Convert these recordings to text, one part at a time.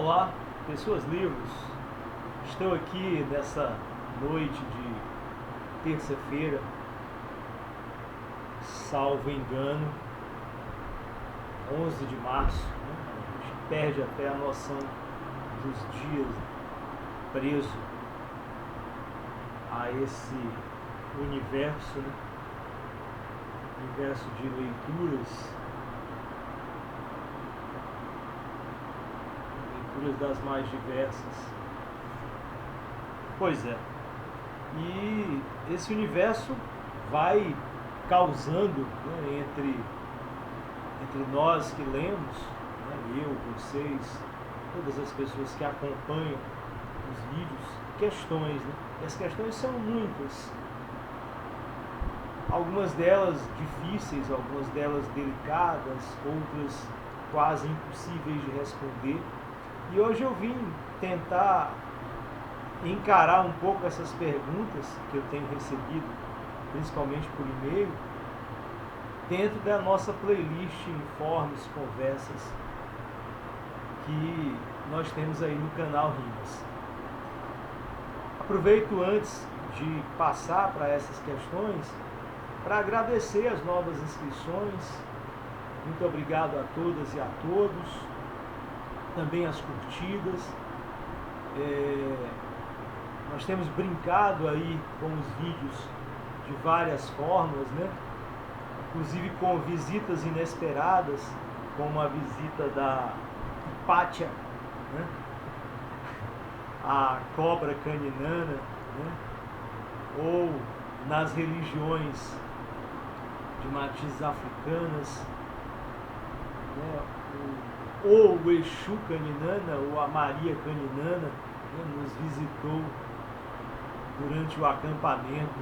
Olá, pessoas livres. Estou aqui nessa noite de terça-feira, salvo engano, 11 de março. A gente perde até a noção dos dias preso a esse universo, universo de leituras das mais diversas. Pois é. E esse universo vai causando, entre nós que lemos, eu, vocês, todas as pessoas que acompanham os vídeos, questões. E as questões são muitas. Algumas delas difíceis, algumas delas delicadas, outras quase impossíveis de responder. E hoje eu vim tentar encarar um pouco essas perguntas que eu tenho recebido, principalmente por e-mail, dentro da nossa playlist Informes, Conversas, que nós temos aí no canal Rimas. Aproveito antes de passar para essas questões, para agradecer as novas inscrições. Muito obrigado a todas e a todos. Também as curtidas. Nós temos brincado aí com os vídeos de várias formas, inclusive com visitas inesperadas, como a visita da Hipátia, a cobra caninana, ou nas religiões de matizes africanas, ou o Exu Caninana, ou a Maria Caninana, nos visitou durante o acampamento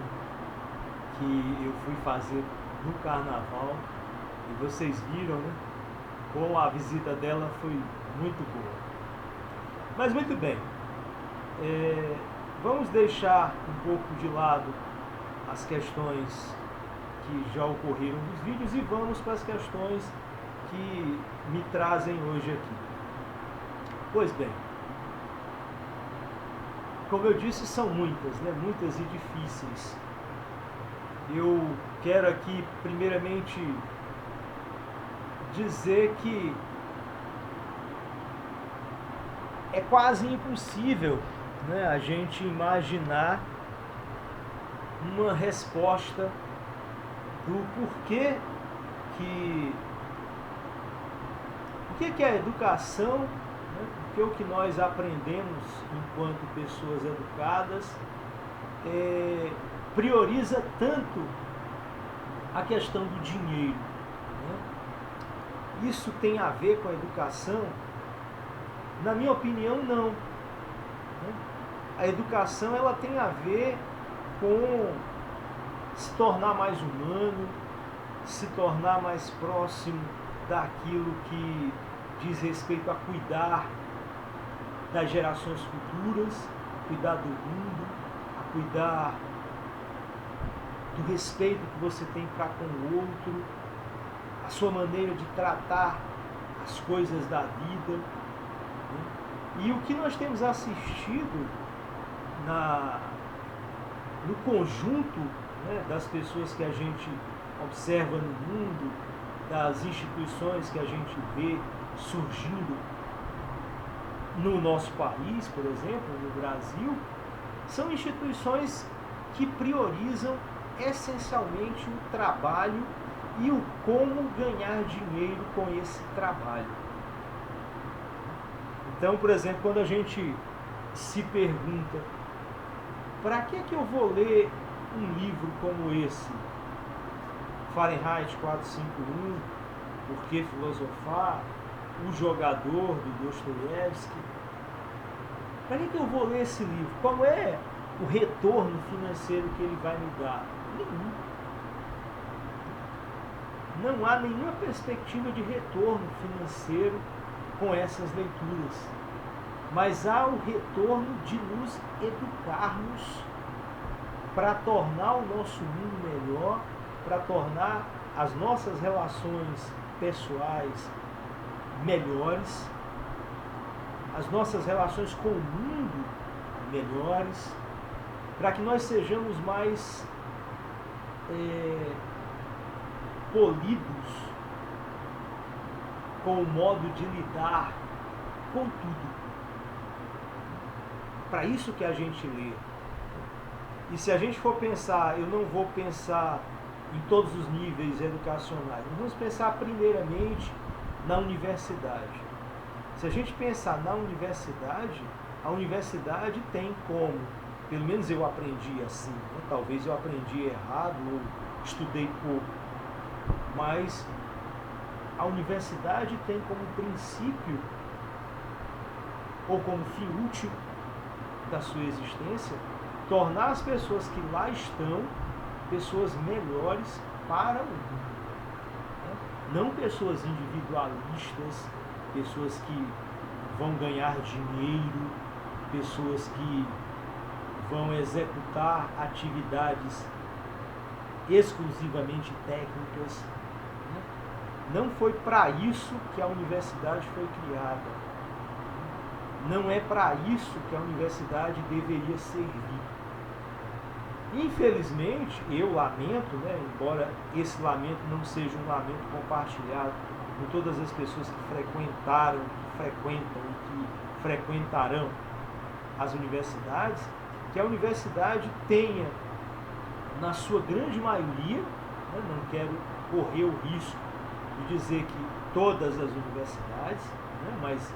que eu fui fazer no carnaval, e vocês viram, como a visita dela foi muito boa. Mas muito bem, vamos deixar um pouco de lado as questões que já ocorreram nos vídeos e vamos para as questões que me trazem hoje aqui. Pois bem, como eu disse, são muitas, muitas e difíceis. Eu quero aqui, primeiramente, dizer que é quase impossível, a gente imaginar uma resposta do porquê que a educação, porque o que nós aprendemos enquanto pessoas educadas prioriza tanto a questão do dinheiro. Isso tem a ver com a educação? Na minha opinião, não. A educação ela tem a ver com se tornar mais humano, se tornar mais próximo daquilo que diz respeito a cuidar das gerações futuras, cuidar do mundo, a cuidar do respeito que você tem para com o outro, a sua maneira de tratar as coisas da vida. E o que nós temos assistido no conjunto das pessoas que a gente observa no mundo, das instituições que a gente vê surgindo no nosso país, por exemplo, no Brasil, são instituições que priorizam essencialmente o trabalho e o como ganhar dinheiro com esse trabalho. Então, por exemplo, quando a gente se pergunta, para que eu vou ler um livro como esse, Fahrenheit 451, Por que Filosofar, O Jogador, do Dostoiévski. Para que eu vou ler esse livro? Qual é o retorno financeiro que ele vai me dar? Nenhum. Não há nenhuma perspectiva de retorno financeiro com essas leituras. Mas há o retorno de nos educarmos para tornar o nosso mundo melhor, para tornar as nossas relações pessoais melhores, as nossas relações com o mundo melhores, para que nós sejamos mais polidos com o modo de lidar com tudo. Para isso que a gente lê. E se a gente for pensar, eu não vou pensar em todos os níveis educacionais, nós vamos pensar primeiramente na universidade. Se a gente pensar na universidade, a universidade tem como, pelo menos eu aprendi assim, né? Talvez eu aprendi errado ou estudei pouco, mas a universidade tem como princípio ou como fim último da sua existência tornar as pessoas que lá estão pessoas melhores para o mundo, né? Não pessoas individualistas, pessoas que vão ganhar dinheiro, pessoas que vão executar atividades exclusivamente técnicas, né? Não foi para isso que a universidade foi criada. Não é para isso que a universidade deveria servir. Infelizmente, eu lamento, né, embora esse lamento não seja um lamento compartilhado por todas as pessoas que frequentaram, que frequentam e que frequentarão as universidades, que a universidade tenha, na sua grande maioria, né, não quero correr o risco de dizer que todas as universidades, né, mas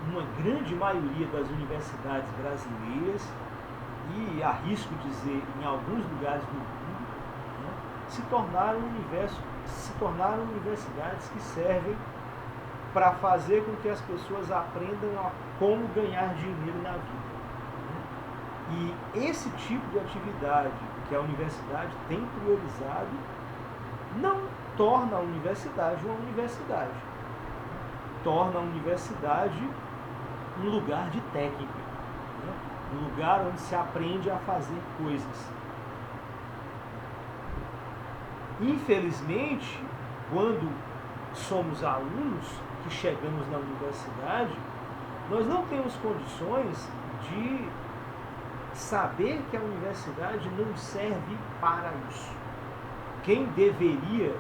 uma grande maioria das universidades brasileiras, e arrisco dizer em alguns lugares do mundo, né, se tornaram universidades que servem para fazer com que as pessoas aprendam a como ganhar dinheiro na vida, né? E esse tipo de atividade que a universidade tem priorizado não torna a universidade uma universidade, né? Torna a universidade um lugar de técnica, né? Um lugar onde se aprende a fazer coisas. Infelizmente, quando somos alunos que chegamos na universidade, nós não temos condições de saber que a universidade não serve para isso. Quem deveria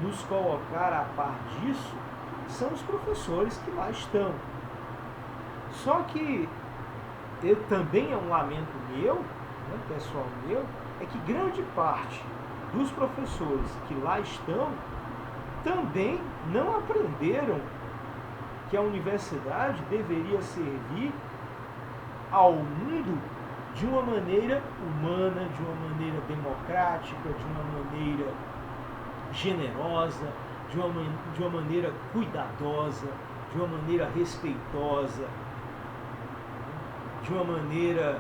nos colocar a par disso são os professores que lá estão. Só que também é um lamento meu, né, pessoal meu, é que grande parte dos professores que lá estão também não aprenderam que a universidade deveria servir ao mundo de uma maneira humana, de uma maneira democrática, de uma maneira generosa, de uma maneira cuidadosa, de uma maneira respeitosa, de uma maneira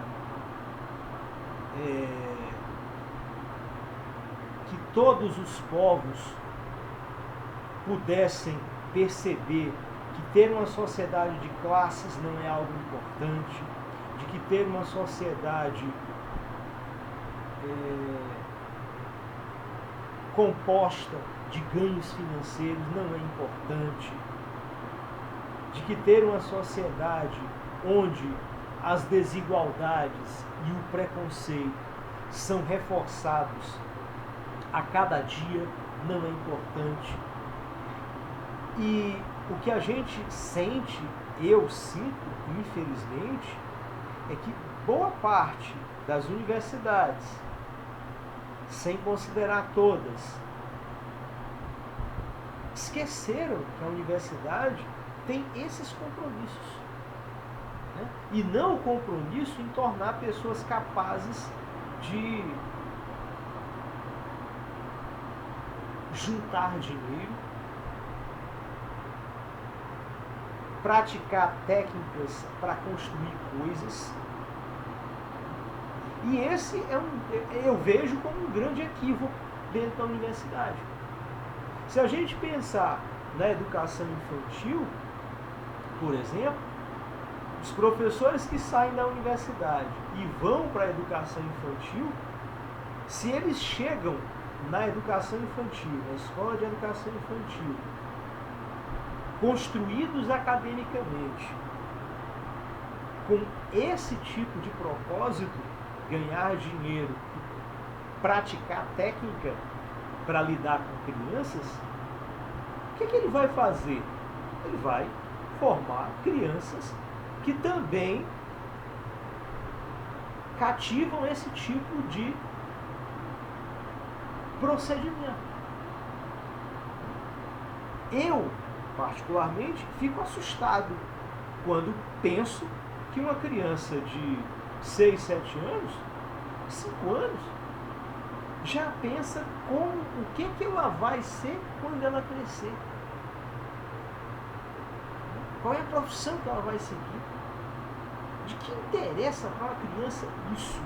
que todos os povos pudessem perceber que ter uma sociedade de classes não é algo importante, de que ter uma sociedade composta de ganhos financeiros não é importante, de que ter uma sociedade onde as desigualdades e o preconceito são reforçados a cada dia não é importante. E o que a gente sente, eu sinto, infelizmente, é que boa parte das universidades, sem considerar todas, esqueceram que a universidade tem esses compromissos, né? E não o compromisso em tornar pessoas capazes de juntar dinheiro, praticar técnicas para construir coisas. E esse eu vejo como um grande equívoco dentro da universidade. Se a gente pensar na educação infantil, por exemplo, os professores que saem da universidade e vão para a educação infantil, se eles chegam na educação infantil, na escola de educação infantil, construídos academicamente, com esse tipo de propósito, ganhar dinheiro, praticar técnica para lidar com crianças, o que ele vai fazer? Ele vai formar crianças que também cativam esse tipo de procedimento. Eu, particularmente, fico assustado quando penso que uma criança de 6, 7 anos, 5 anos, já pensa o que ela vai ser quando ela crescer. Qual é a profissão que ela vai seguir? De que interessa para uma criança isso?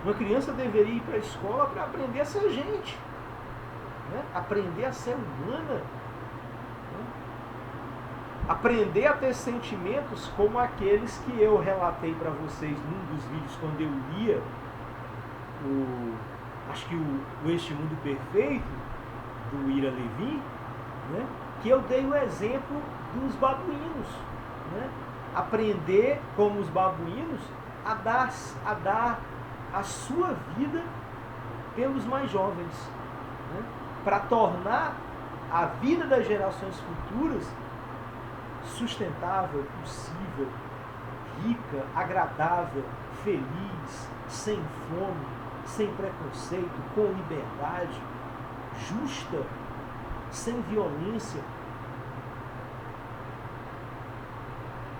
Uma criança deveria ir para a escola para aprender a ser gente, né? Aprender a ser humana, né? Aprender a ter sentimentos como aqueles que eu relatei para vocês num dos vídeos quando eu lia acho que o Este Mundo Perfeito, do Ira Levin, né? Que eu dei o exemplo dos babuínos, né? Aprender como os babuínos a dar a sua vida pelos mais jovens, né? Para tornar a vida das gerações futuras sustentável, possível, rica, agradável, feliz, sem fome, sem preconceito, com liberdade, justa, sem violência.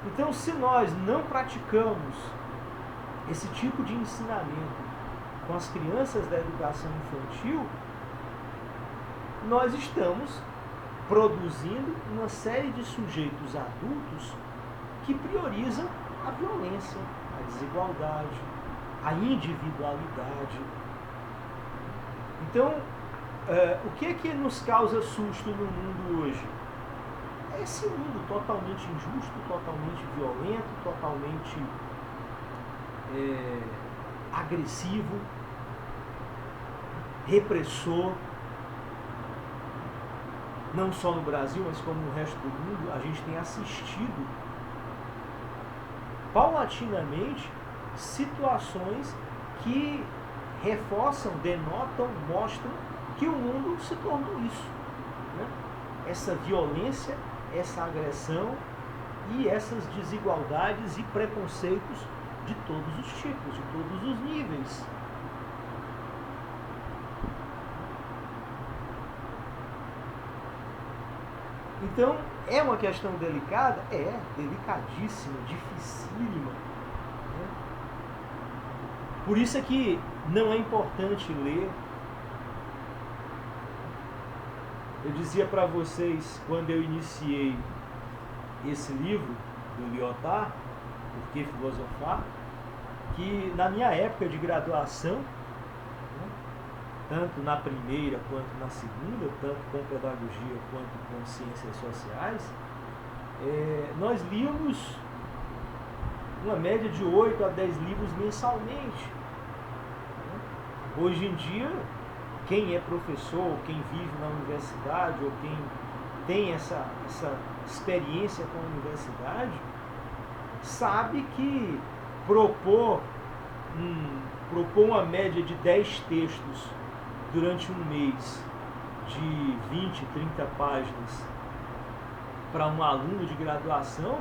Então, se nós não praticamos esse tipo de ensinamento com as crianças da educação infantil, nós estamos produzindo uma série de sujeitos adultos que priorizam a violência, a desigualdade, a individualidade. Então, o que nos causa susto no mundo hoje? É esse mundo totalmente injusto, totalmente violento, totalmente agressivo, repressor. Não só no Brasil, mas como no resto do mundo, a gente tem assistido paulatinamente situações que reforçam, denotam, mostram que o mundo se tornou isso, né? Essa violência, essa agressão e essas desigualdades e preconceitos de todos os tipos, de todos os níveis. Então, é uma questão delicada? É, delicadíssima, dificílima, né? Por isso é que não é importante ler. Eu dizia para vocês, quando eu iniciei esse livro do Lyotard, Por que Filosofar, que na minha época de graduação, tanto na primeira quanto na segunda, tanto com pedagogia quanto com ciências sociais, nós líamos uma média de 8 a 10 livros mensalmente. Hoje em dia, quem é professor, quem vive na universidade, ou quem tem essa experiência com a universidade, sabe que propor uma média de 10 textos durante um mês de 20, 30 páginas para um aluno de graduação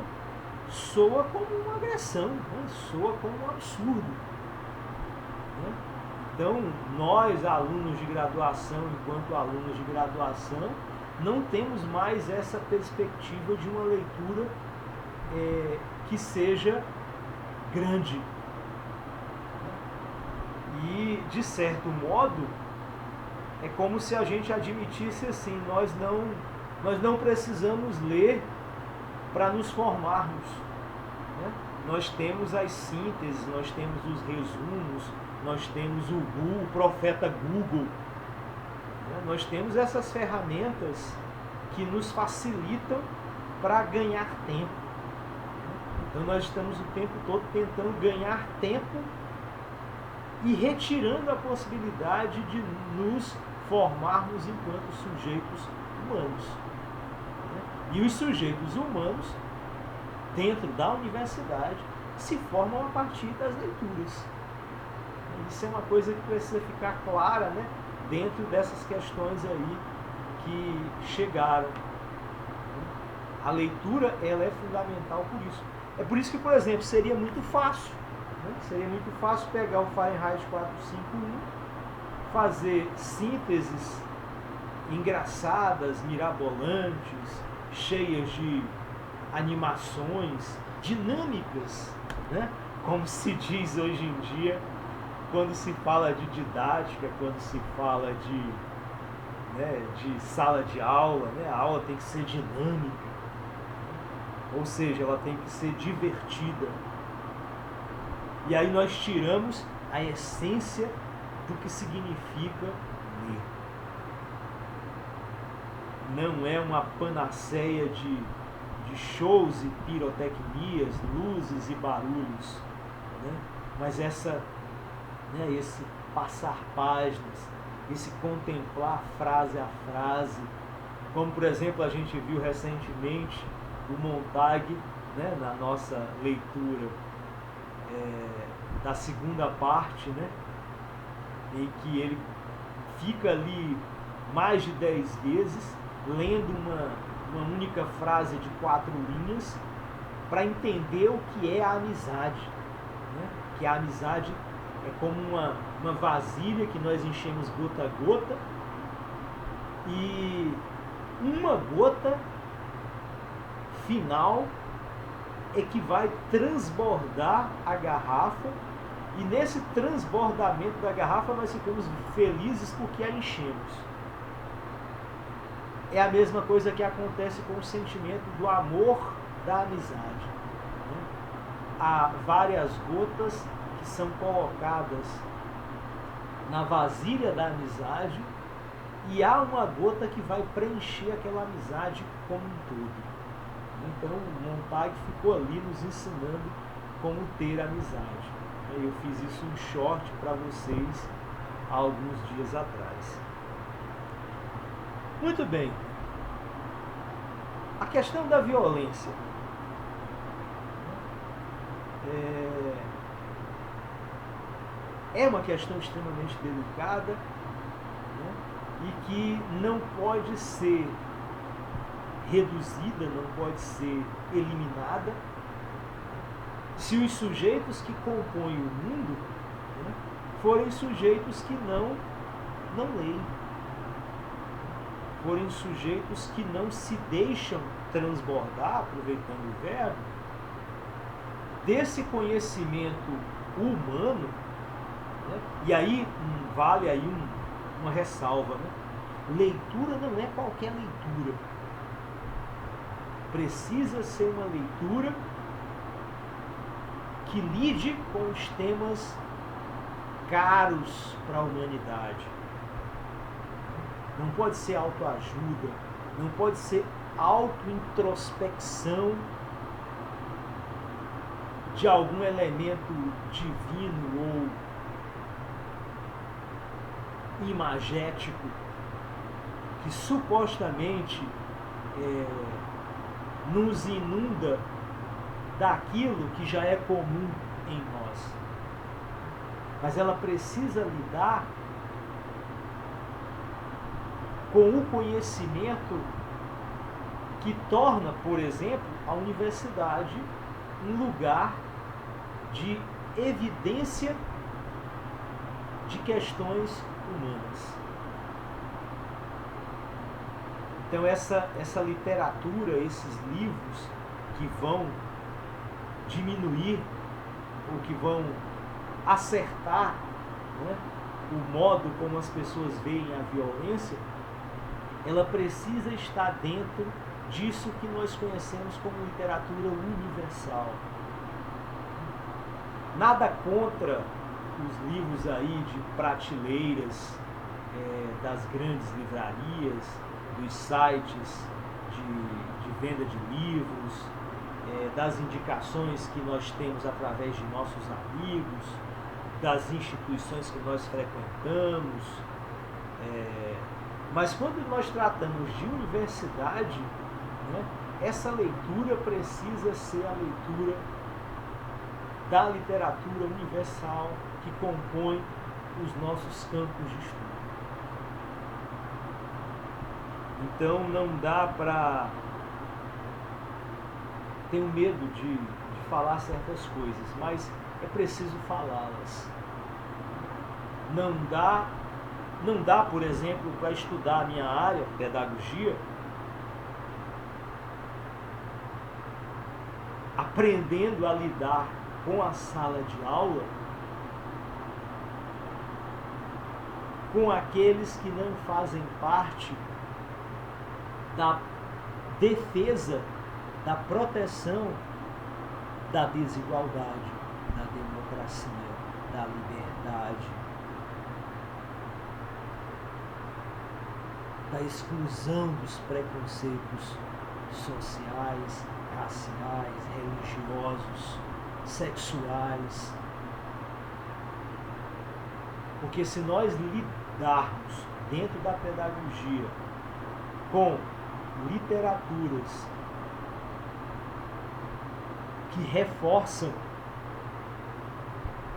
soa como uma agressão, né? Soa como um absurdo, né? Então, nós, alunos de graduação, enquanto alunos de graduação, não temos mais essa perspectiva de uma leitura que seja grande. E, de certo modo, é como se a gente admitisse assim, nós não precisamos ler para nos formarmos, né? Nós temos as sínteses, nós temos os resumos, nós temos o profeta Google, né? Nós temos essas ferramentas que nos facilitam para ganhar tempo. Então nós estamos o tempo todo tentando ganhar tempo e retirando a possibilidade de nos formarmos enquanto sujeitos humanos. E os sujeitos humanos dentro da universidade se formam a partir das leituras. Isso é uma coisa que precisa ficar clara, né, dentro dessas questões aí que chegaram. A leitura, ela é fundamental por isso. É por isso que, por exemplo, seria muito fácil, né? Seria muito fácil pegar o Fahrenheit 451, fazer sínteses engraçadas, mirabolantes, cheias de animações, dinâmicas, né? Como se diz hoje em dia, quando se fala de didática, quando se fala de sala de aula, né? A aula tem que ser dinâmica, ou seja, ela tem que ser divertida. E aí nós tiramos a essência do que significa ler. Não é uma panaceia de shows e pirotecnias, luzes e barulhos, né? Mas esse passar páginas, esse contemplar frase a frase, como por exemplo a gente viu recentemente o Montag, né, na nossa leitura da segunda parte, né, em que ele fica ali mais de 10 vezes lendo uma única frase de 4 linhas para entender o que é a amizade, né? Que a amizade é como uma vasilha que nós enchemos gota a gota, e uma gota final é que vai transbordar a garrafa, e nesse transbordamento da garrafa nós ficamos felizes porque a enchemos. É a mesma coisa que acontece com o sentimento do amor da amizade, né? Há várias gotas que são colocadas na vasilha da amizade, e há uma gota que vai preencher aquela amizade como um todo. Então o Montag ficou ali nos ensinando como ter amizade. Eu fiz isso em short para vocês há alguns dias atrás. Muito bem. A questão da violência é uma questão extremamente delicada, né, e que não pode ser reduzida, não pode ser eliminada, se os sujeitos que compõem o mundo, né, forem sujeitos que não leem, forem sujeitos que não se deixam transbordar, aproveitando o verbo, desse conhecimento humano, né? E aí vale aí uma ressalva, né? Leitura não é qualquer leitura. Precisa ser uma leitura que lide com os temas caros para a humanidade. Não pode ser autoajuda, não pode ser autointrospecção de algum elemento divino ou imagético que supostamente nos inunda daquilo que já é comum em nós. Mas ela precisa lidar com o conhecimento que torna, por exemplo, a universidade um lugar de evidência de questões humanas. Então essa literatura, esses livros que vão diminuir ou que vão acertar, né, o modo como as pessoas veem a violência, ela precisa estar dentro disso que nós conhecemos como literatura universal. Nada contra os livros aí de prateleiras das grandes livrarias, dos sites de venda de livros, das indicações que nós temos através de nossos amigos, das instituições que nós frequentamos. Mas quando nós tratamos de universidade, né, essa leitura precisa ser a leitura da literatura universal que compõe os nossos campos de estudo. Então não dá para... Tenho medo de falar certas coisas, mas é preciso falá-las. Não dá, por exemplo, para estudar a minha área, pedagogia, aprendendo a lidar com a sala de aula, com aqueles que não fazem parte da defesa, da proteção da desigualdade, da democracia, da liberdade, da exclusão dos preconceitos sociais, raciais, religiosos, sexuais. Porque se nós lidarmos dentro da pedagogia com literaturas que reforçam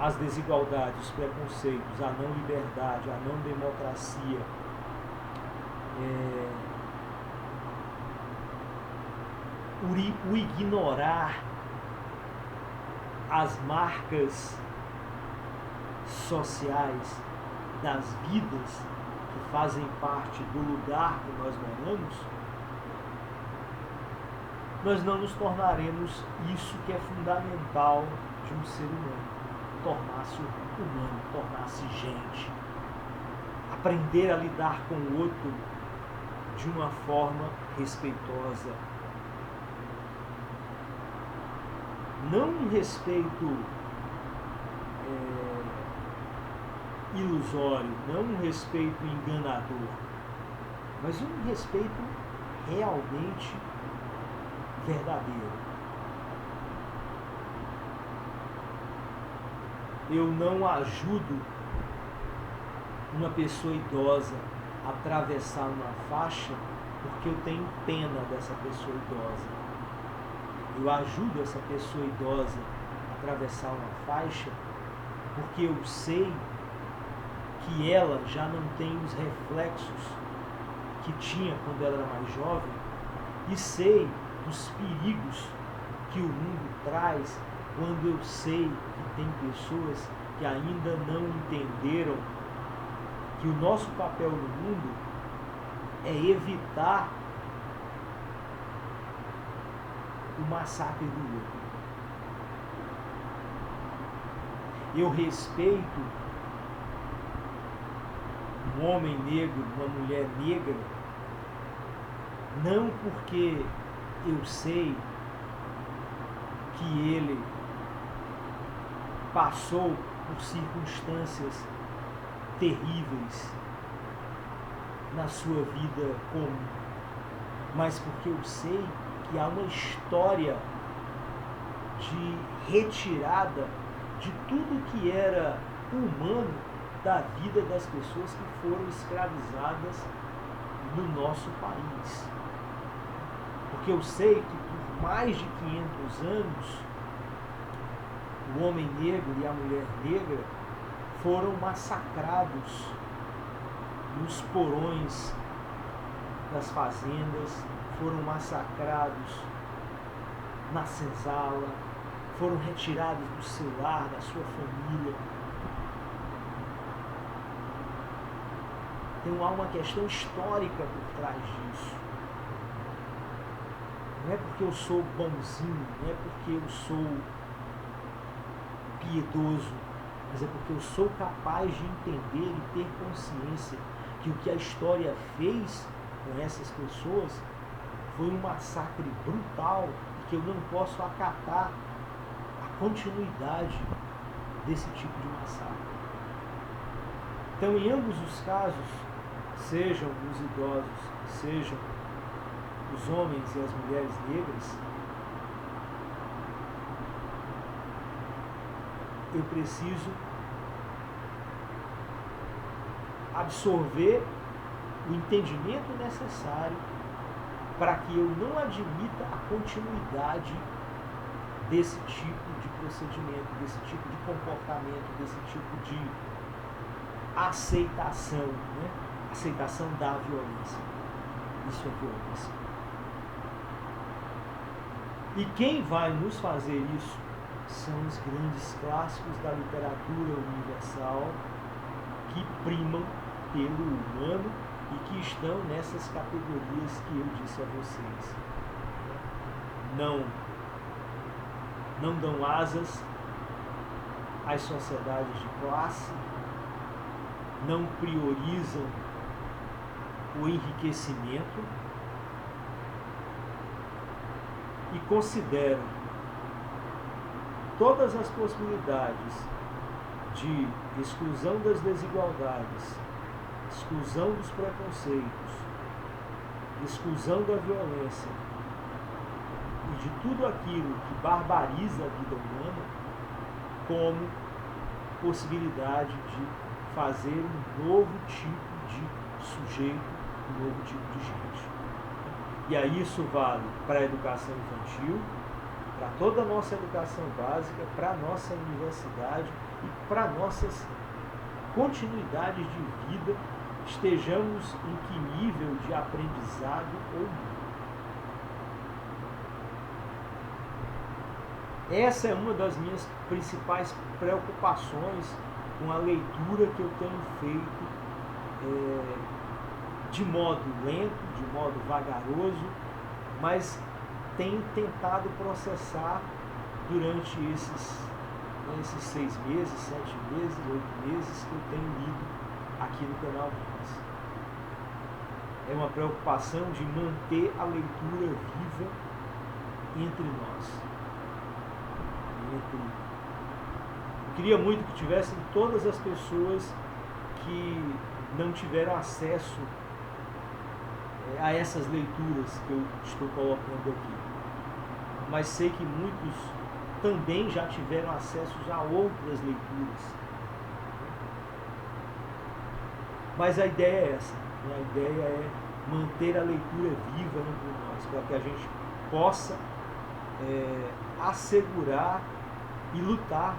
as desigualdades, os preconceitos, a não liberdade, a não democracia, o ignorar as marcas sociais das vidas que fazem parte do lugar que nós moramos, nós não nos tornaremos isso que é fundamental de um ser humano, tornar-se humano, tornar-se gente, aprender a lidar com o outro de uma forma respeitosa. Não um respeito ilusório, não um respeito enganador, mas um respeito realmente verdadeiro. Eu não ajudo uma pessoa idosa a atravessar uma faixa porque eu tenho pena dessa pessoa idosa. Eu ajudo essa pessoa idosa a atravessar uma faixa porque eu sei que ela já não tem os reflexos que tinha quando ela era mais jovem e sei dos perigos que o mundo traz quando eu sei que tem pessoas que ainda não entenderam que o nosso papel no mundo é evitar o massacre do outro. Eu respeito um homem negro, uma mulher negra, não porque eu sei que ele passou por circunstâncias terríveis na sua vida comum, mas porque eu sei que há uma história de retirada de tudo que era humano da vida das pessoas que foram escravizadas no nosso país. Porque eu sei que por mais de 500 anos, o homem negro e a mulher negra foram massacrados nos porões das fazendas, foram massacrados na senzala, foram retirados do seu lar, da sua família. Então há uma questão histórica por trás disso. Não é porque eu sou bonzinho, não é porque eu sou piedoso, mas é porque eu sou capaz de entender e ter consciência que o que a história fez com essas pessoas foi um massacre brutal e que eu não posso acatar a continuidade desse tipo de massacre. Então, em ambos os casos, sejam os idosos, sejam os homens e as mulheres negras, eu preciso absorver o entendimento necessário para que eu não admita a continuidade desse tipo de procedimento, desse tipo de comportamento, desse tipo de aceitação, né? Aceitação da violência. Isso é violência. E quem vai nos fazer isso são os grandes clássicos da literatura universal que primam pelo humano e que estão nessas categorias que eu disse a vocês. Não dão asas às sociedades de classe, não priorizam o enriquecimento e consideram todas as possibilidades de exclusão das desigualdades, exclusão dos preconceitos, exclusão da violência e de tudo aquilo que barbariza a vida humana como possibilidade de fazer um novo tipo de sujeito, um novo tipo de gente. E aí isso vale para a educação infantil, para toda a nossa educação básica, para a nossa universidade e para nossas continuidades de vida, estejamos em que nível de aprendizado ou não. Essa é uma das minhas principais preocupações com a leitura que eu tenho feito de modo lento, de modo vagaroso, mas tenho tentado processar durante esses 6 meses, 7 meses, 8 meses que eu tenho lido aqui no canal Voz. É uma preocupação de manter a leitura viva entre nós. Eu queria muito que tivessem todas as pessoas que não tiveram acesso a essas leituras que eu estou colocando aqui. Mas sei que muitos também já tiveram acesso a outras leituras. Mas a ideia é essa. A ideia é manter a leitura viva entre nós, para que a gente possa assegurar e lutar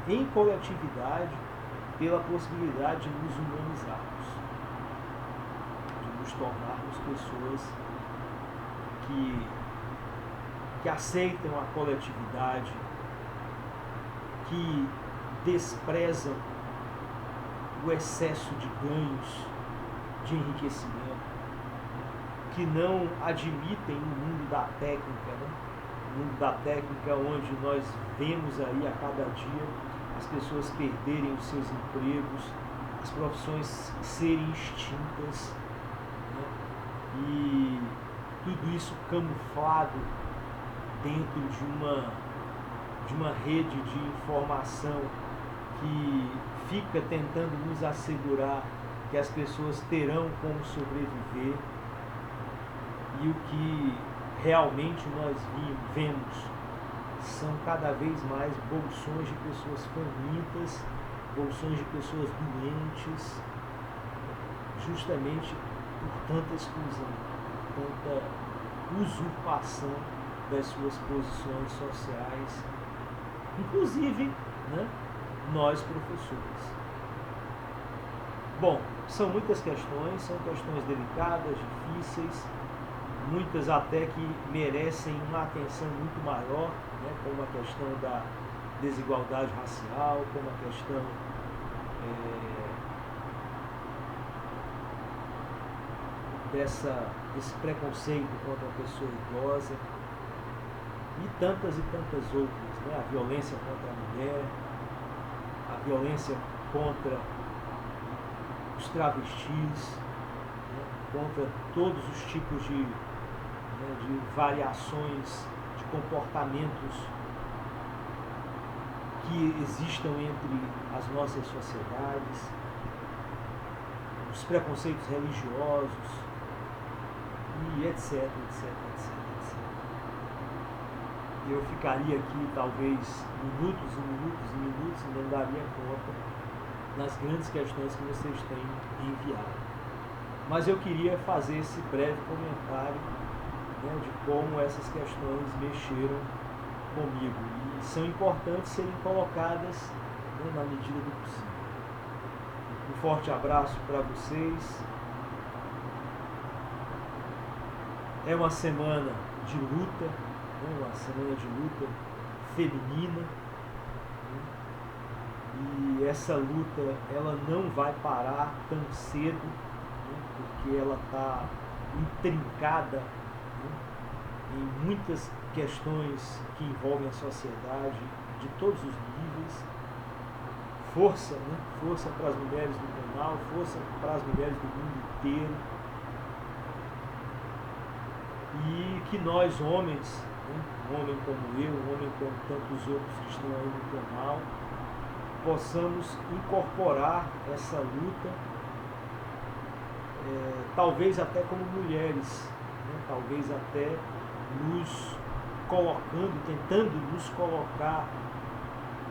em coletividade pela possibilidade de nos humanizarmos, de nos tornarmos pessoas que aceitam a coletividade, que desprezam o excesso de ganhos, de enriquecimento, que não admitem o mundo da técnica, né? O mundo da técnica onde nós vemos aí a cada dia as pessoas perderem os seus empregos, as profissões serem extintas, né? E tudo isso camuflado dentro de uma rede de informação que fica tentando nos assegurar que as pessoas terão como sobreviver, e o que realmente nós vemos são cada vez mais bolsões de pessoas famintas, bolsões de pessoas doentes, justamente por tanta exclusão, por tanta usurpação das suas posições sociais, inclusive, né, nós professores. Bom, são muitas questões, são questões delicadas, difíceis, muitas até que merecem uma atenção muito maior, né, como a questão da desigualdade racial, como a questão desse preconceito contra a pessoa idosa e tantas outras, né, a violência contra a mulher, a violência contra os travestis, né, contra todos os tipos de variações de comportamentos que existam entre as nossas sociedades, os preconceitos religiosos e etc. Eu ficaria aqui talvez minutos e não daria conta das grandes questões que vocês têm enviado. Mas eu queria fazer esse breve comentário né, de como essas questões mexeram comigo e são importantes serem colocadas, né, na medida do possível. Um forte abraço para vocês. É uma semana de luta, né, uma semana de luta feminina, né, e essa luta ela não vai parar tão cedo, né, porque ela está intrincada, né, em muitas questões que envolvem a sociedade de todos os níveis. Força, né? Força para as mulheres do canal, força para as mulheres do mundo inteiro. E que nós, homens, né? Um homem como eu, um homem como tantos outros que estão aí no canal, possamos incorporar essa luta, talvez até como mulheres, né? Talvez até nos colocando, tentando nos colocar,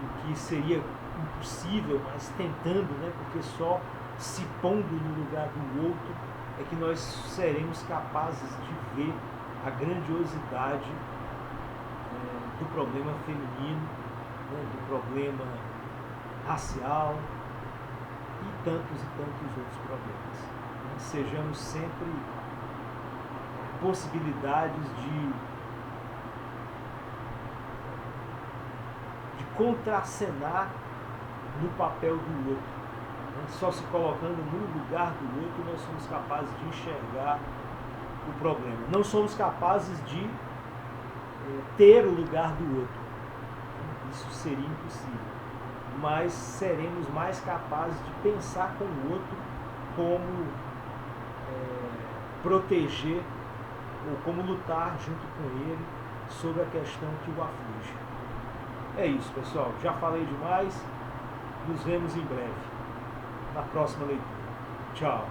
o que seria impossível, mas tentando, né? Porque só se pondo no lugar do outro é que nós seremos capazes de ver a grandiosidade do problema feminino, né? Do problema racial e tantos outros problemas. Né? Sejamos sempre possibilidades de contracenar no papel do outro. Né? Só se colocando no lugar do outro nós somos capazes de enxergar o problema. Não somos capazes de ter o lugar do outro. Isso seria impossível. Mas seremos mais capazes de pensar com o outro como proteger ou como lutar junto com ele sobre a questão que o aflige. É isso, pessoal. Já falei demais. Nos vemos em breve, na próxima leitura. Tchau.